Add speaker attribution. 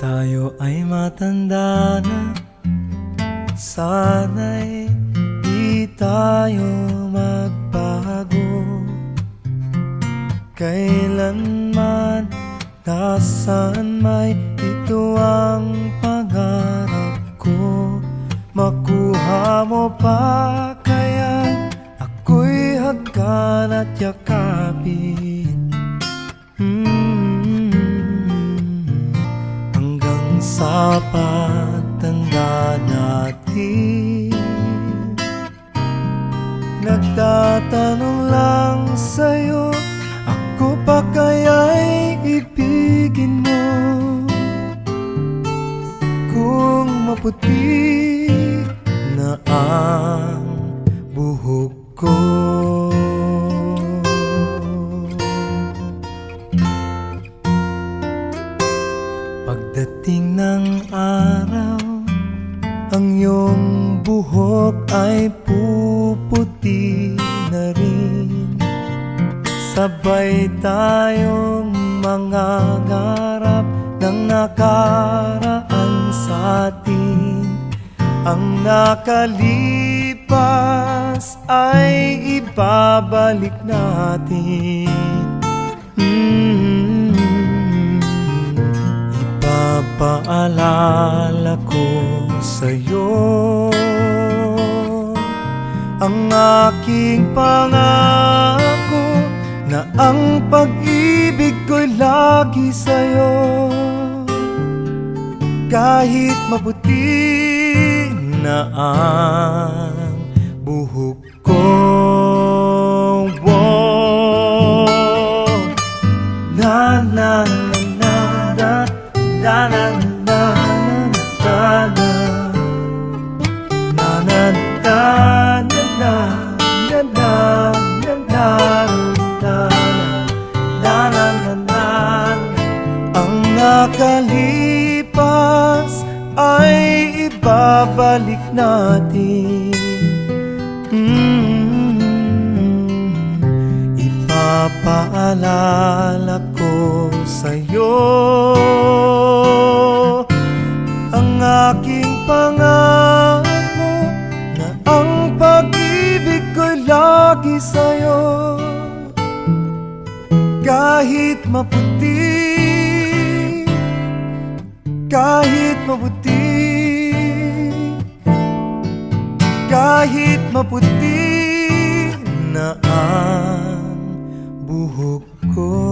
Speaker 1: Tayo ay matanda na, sana'y di tayo magbago. Kailanman, nasaan may ito ang pangarap ko. Makuha mo pa kaya ako'y hagkan at yakapin, hanggang sa pagtanda natin. Nagtatanong lang sa'yo, ako pa kaya'y ibigin mo? Kung maputi na ang buhok ko. Pagdating ng araw, ang iyong buhok ay puputi na rin. Sabay tayong mangangarap ng nakaraan sa atin. Ang nakalipas ay ibabalik natin. Ipapaalala ko sa'yo ang aking pangako, na ang pag-ibig ko'y lagi sa'yo. Kahit maputi na ang buhok ko, na na na na na na na na na na na nakalipas ay ibabalik natin. Ipapaalala ko sa'yo ang aking pangako, na ang pag-ibig ko'y lagi sa'yo. Kahit maputi, kahit maputi, kahit maputi na ang buhok ko.